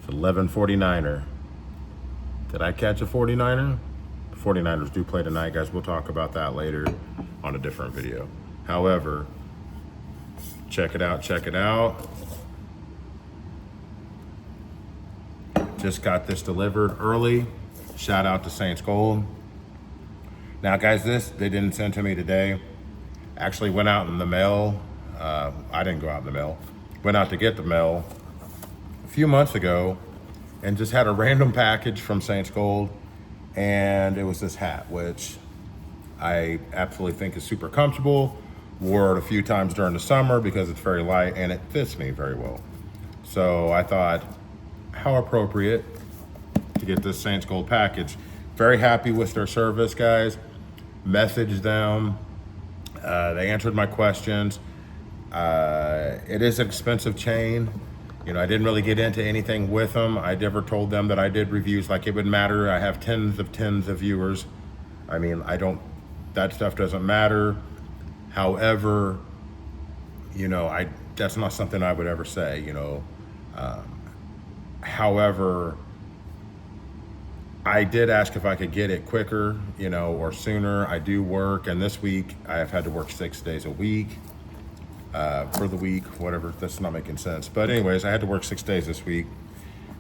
It's 11:49er. Did I catch a 49er? The 49ers do play tonight, guys. We'll talk about that later on a different video. However, check it out, check it out. Just got this delivered early. Shout out to Saints Gold. Now, guys, this they didn't send to me today. Actually went out in the mail. I didn't go out in the mail. Went out to get the mail a few months ago and just had a random package from Saints Gold. And it was this hat, which I absolutely think is super comfortable. Wore it a few times during the summer because it's very light and it fits me very well. So I thought, how appropriate to get this Saints Gold package. Very happy with their service, guys. Messaged them. They answered my questions. It is an expensive chain. You know, I didn't really get into anything with them. I never told them that I did reviews like it would matter. I have tens of viewers. I mean, that stuff doesn't matter. However, you know, that's not something I would ever say, you know. However, I did ask if I could get it quicker, you know, or sooner. I do work, and this week I have had to work 6 days a week for the week, whatever. That's not making sense. But anyways, I had to work 6 days this week,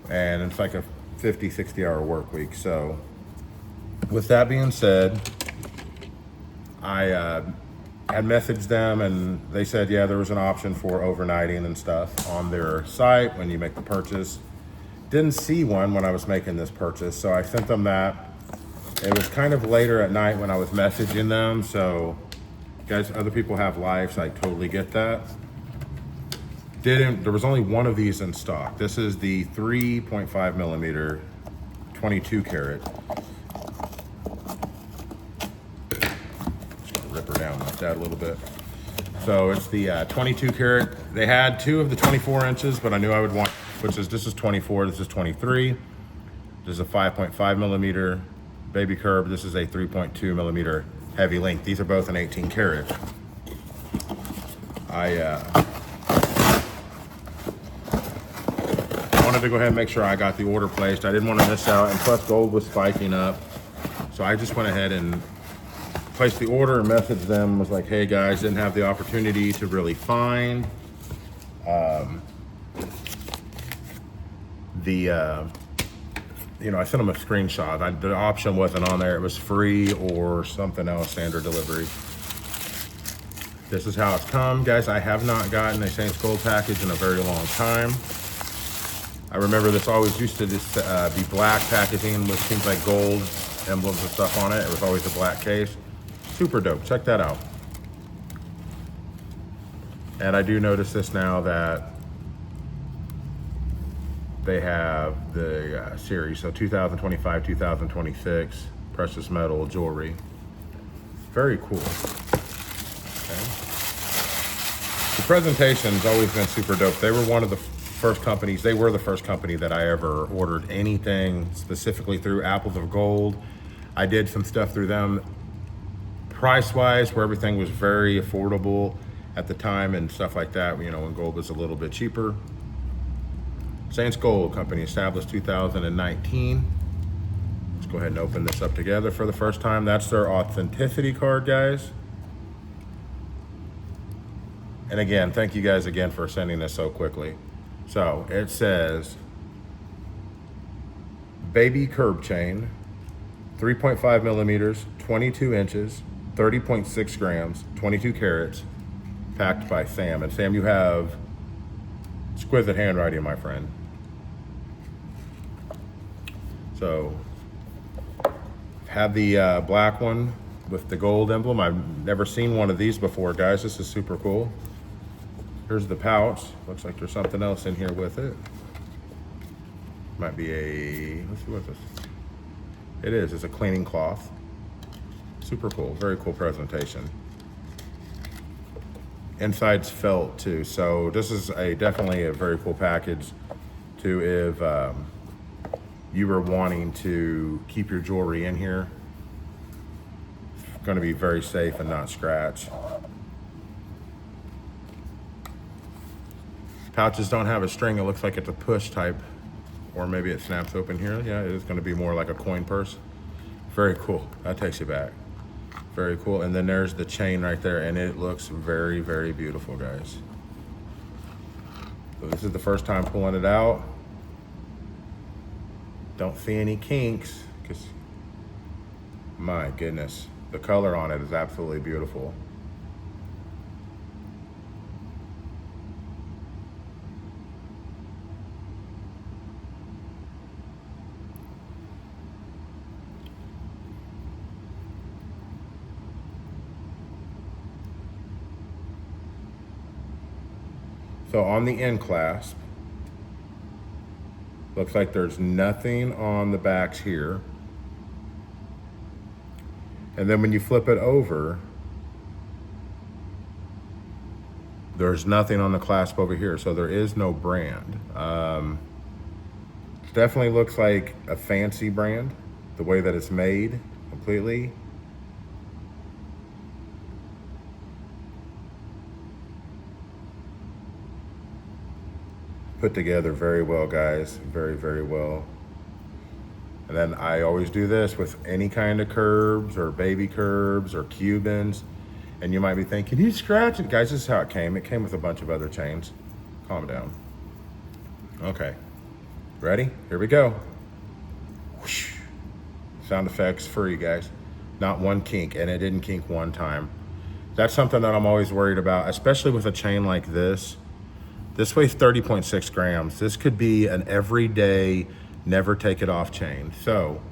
and it's like a 50, 60-hour work week. So with that being said, I had messaged them, and they said, yeah, there was an option for overnighting and stuff on their site when you make the purchase. Didn't see one when I was making this purchase, so I sent them that. It was kind of later at night when I was messaging them, so guys, other people have lives, I totally get that. There was only one of these in stock. This is the 3.5 millimeter, 22 karat. Just gonna rip her down like that a little bit. So it's the 22 karat. They had two of the 24 inches, but I knew I would want, this is 24, this is 23. This is a 5.5 millimeter baby curb. This is a 3.2 millimeter heavy link. These are both an 18 karat. I wanted to go ahead and make sure I got the order placed. I didn't want to miss out, and plus gold was spiking up. So I just went ahead and placed the order and messaged them, was like, hey guys, didn't have the opportunity to really find you know, I sent them a screenshot. The option wasn't on there. It was free or something else, standard delivery. This is how it's come. Guys, I have not gotten a Saints Gold package in a very long time. I remember this always used to just be black packaging with things like gold emblems and stuff on it. It was always a black case. Super dope, check that out. And I do notice this now that they have the series, so 2025, 2026, precious metal jewelry. Very cool. Okay. The presentation's always been super dope. They were one of the first companies, they were the first company that I ever ordered anything specifically through. Apples of Gold. I did some stuff through them price-wise, where everything was very affordable at the time and stuff like that, you know, when gold was a little bit cheaper. Saints Gold Company, established 2019. Let's go ahead and open this up together for the first time. That's their authenticity card, guys. And again, thank you guys again for sending this so quickly. So it says, baby curb chain, 3.5 millimeters, 22 inches, 30.6 grams, 22 carats, packed by Sam. And Sam, you have exquisite handwriting, my friend. So, have the black one with the gold emblem. I've never seen one of these before, guys. This is super cool. Here's the pouch. Looks like there's something else in here with it. Might be let's see what this is. It is, it's a cleaning cloth. Super cool, very cool presentation. Inside's felt too, so this is definitely a very cool package to if you were wanting to keep your jewelry in here. It's going to be very safe and not scratch. Pouches don't have a string. It looks like it's a push type or maybe it snaps open here. Yeah, it is gonna be more like a coin purse. Very cool, that takes you back. Very cool, and then there's the chain right there, and it looks very, very beautiful, guys. So this is the first time pulling it out. Don't see any kinks, because my goodness, the color on it is absolutely beautiful. So on the end clasp, looks like there's nothing on the backs here. And then when you flip it over, there's nothing on the clasp over here. So there is no brand. It definitely looks like a fancy brand, the way that it's made completely. Put together very well, guys, very, very well. And then I always do this with any kind of curbs or baby curbs or Cubans. And you might be thinking, you scratch it. Guys, this is how it came. It came with a bunch of other chains. Calm down. Okay, ready? Here we go. Whoosh. Sound effects free, guys. Not one kink, and it didn't kink one time. That's something that I'm always worried about, especially with a chain like this. This weighs 30.6 grams. This could be an everyday, never take it off chain. So,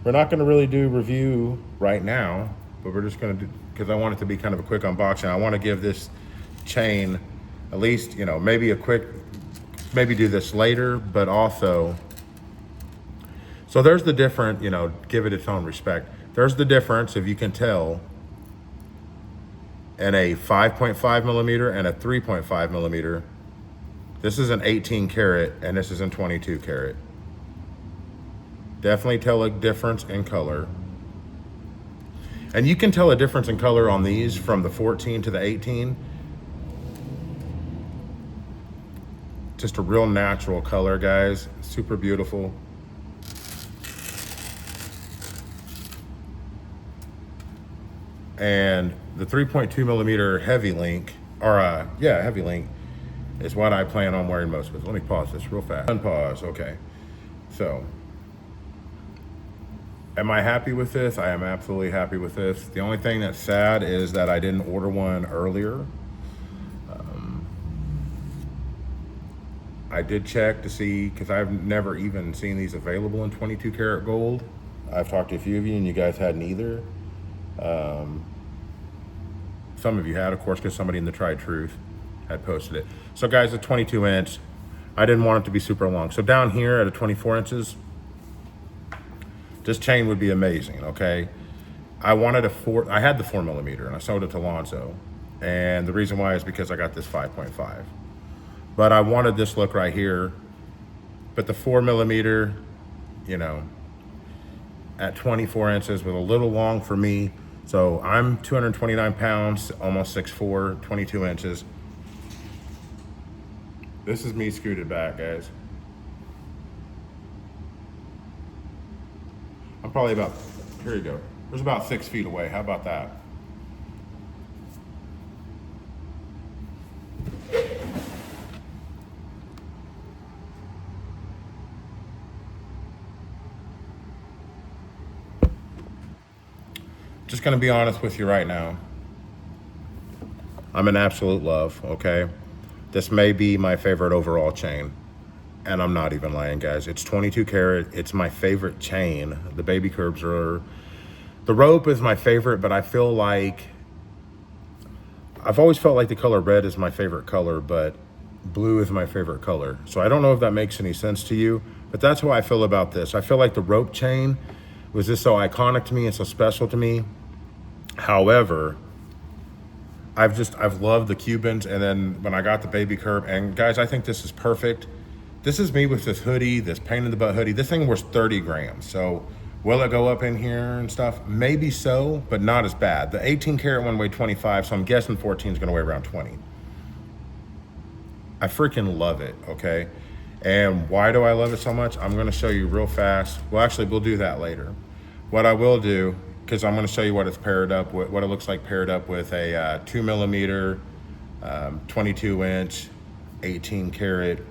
we're not gonna really do review right now, but we're just gonna do, because I want it to be kind of a quick unboxing. I wanna give this chain at least, you know, maybe a quick, maybe do this later, but also, so there's the different, you know, give it its own respect. There's the difference, if you can tell, in a 5.5 millimeter and a 3.5 millimeter. This is an 18 karat and this is in 22 karat. Definitely tell a difference in color. And you can tell a difference in color on these from the 14 to the 18. Just a real natural color, guys. Super beautiful. And the 3.2 millimeter heavy link, or heavy link, is what I plan on wearing most of it. Let me pause this real fast. Unpause, okay. So, am I happy with this? I am absolutely happy with this. The only thing that's sad is that I didn't order one earlier. I did check to see, because I've never even seen these available in 22 karat gold. I've talked to a few of you and you guys hadn't either. Some of you had, of course, because somebody in the Tried Truth had posted it. So guys, a 22 inch, I didn't want it to be super long. So down here at a 24 inches, this chain would be amazing, okay? I had the 4 millimeter and I sold it to Lonzo. And the reason why is because I got this 5.5. But I wanted this look right here. But the 4 millimeter, you know, at 24 inches was a little long for me. So I'm 229 pounds, almost 6'4", 22 inches. This is me scooted back, guys. I'm probably about, here you go. There's about 6 feet away. How about that? Just gonna be honest with you right now. I'm in absolute love, okay? This may be my favorite overall chain. And I'm not even lying, guys. It's 22 karat, it's my favorite chain. The baby curbs are, the rope is my favorite, but I feel like, I've always felt like the color red is my favorite color, but blue is my favorite color. So I don't know if that makes any sense to you, but that's how I feel about this. I feel like the rope chain was just so iconic to me and so special to me. However, I've loved the Cubans, and then when I got the baby curb, and guys, I think this is perfect. This is me with this hoodie, this pain in the butt hoodie. This thing was 30 grams. So Will it go up in here and stuff? Maybe so, but not as bad. The 18 karat one weighed 25, so I'm guessing 14 is gonna weigh around 20. I freaking love it, okay? And why do I love it so much? I'm gonna show you real fast. Well, actually, we'll do that later. What I will do, because I'm gonna show you what it's paired up with, what it looks like paired up with a 2mm, 22-inch, 18 karat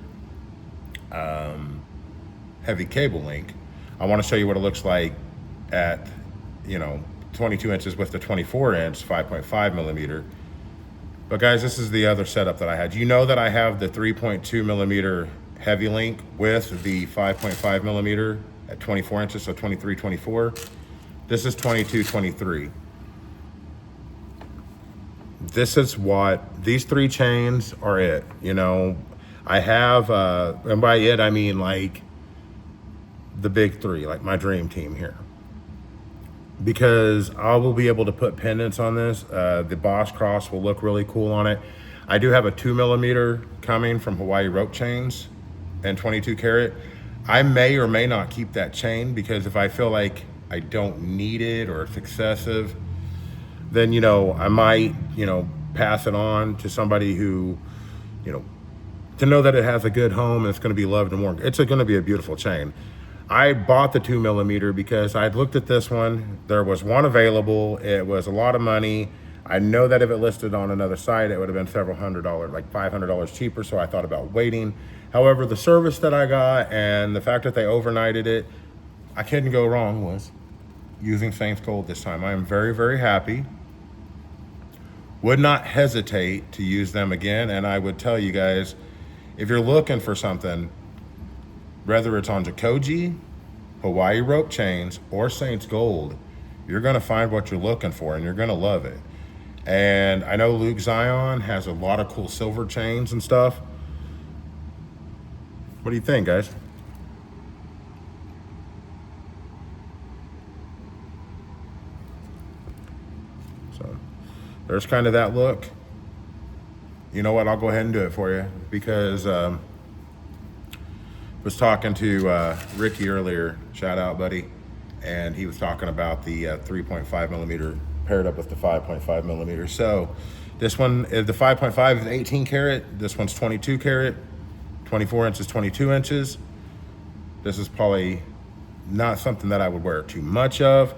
heavy cable link. I wanna show you what it looks like at, 22 inches with the 24-inch, 5.5mm. But guys, this is the other setup that I had. You know that I have the 3.2mm heavy link with the 5.5mm at 24 inches, so 23, 24. This is 22, 23. This is what, these three chains are it, I have, and by it, I mean like the big three, like my dream team here. Because I will be able to put pendants on this. The Boss Cross will look really cool on it. I do have a 2mm coming from Hawaii Rope Chains and 22 karat. I may or may not keep that chain because if I feel like I don't need it or it's excessive, then, I might, pass it on to somebody who, to know that it has a good home and it's gonna be loved and more. It's gonna be a beautiful chain. I bought the 2mm because I'd looked at this one. There was one available. It was a lot of money. I know that if it listed on another site, it would have been several $100s, like $500 cheaper. So I thought about waiting. However, the service that I got and the fact that they overnighted it, I couldn't go wrong with using Saints Gold this time. I am very, very happy. Would not hesitate to use them again. And I would tell you guys, if you're looking for something, whether it's on Jacoji, Hawaii Rope Chains, or Saints Gold, you're gonna find what you're looking for and you're gonna love it. And I know Luke Zion has a lot of cool silver chains and stuff. What do you think, guys? So there's kind of that look. You know what, I'll go ahead and do it for you because was talking to Ricky earlier, shout out buddy, and he was talking about the 3.5mm paired up with the 5.5mm. So this one, the 5.5 is 18 karat, this one's 22 karat, 24 inches, 22 inches. This is probably not something that I would wear too much of.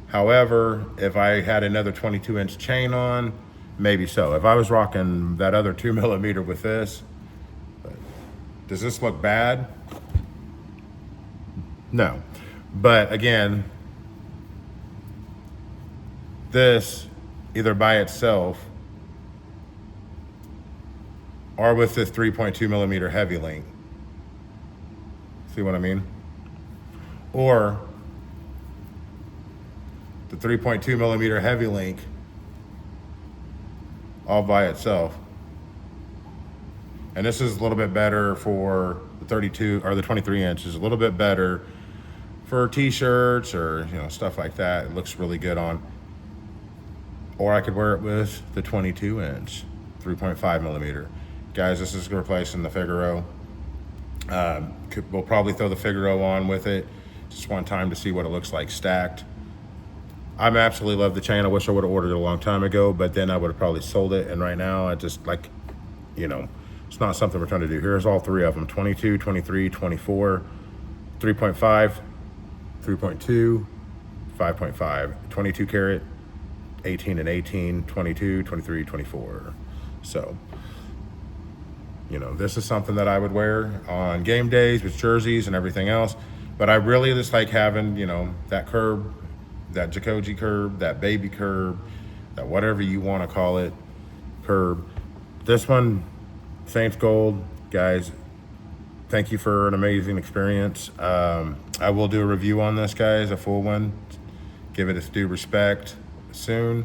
However, if I had another 22-inch chain on, maybe so. If I was rocking that other 2mm with this, does this look bad? No. But again, this either by itself or with this 3.2mm heavy link. See what I mean? Or the 3.2mm heavy link all by itself. And this is a little bit better for the 32 or the 23 inches, a little bit better for t-shirts or stuff like that. It looks really good on. Or I could wear it with the 22 inch, 3.5mm. Guys, this is replacing the Figaro. We'll probably throw the Figaro on with it just one time to see what it looks like stacked. I absolutely love the chain. I wish I would have ordered it a long time ago, but then I would have probably sold it. And right now I just it's not something we're trying to do. Here's all three of them, 22, 23, 24, 3.5, 3.2, 5.5, 22 karat, 18 and 18, 22, 23, 24. So, this is something that I would wear on game days with jerseys and everything else. But I really just like having, that curb, that Jacoji curb, that baby curb, that whatever you want to call it, curb. This one, Saints Gold, guys, thank you for an amazing experience. I will do a review on this, guys, a full one. Give it its due respect soon.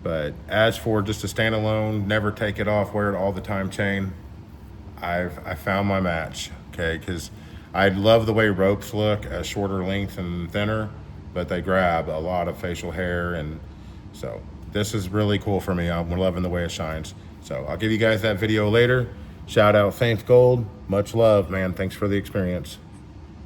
But as for just a standalone, never take it off, wear it all the time chain, I found my match, okay? Because I love the way ropes look as shorter length and thinner, but they grab a lot of facial hair, and so this is really cool for me. I'm loving the way it shines. So I'll give you guys that video later. Shout out Saints Gold. Much love, man. Thanks for the experience.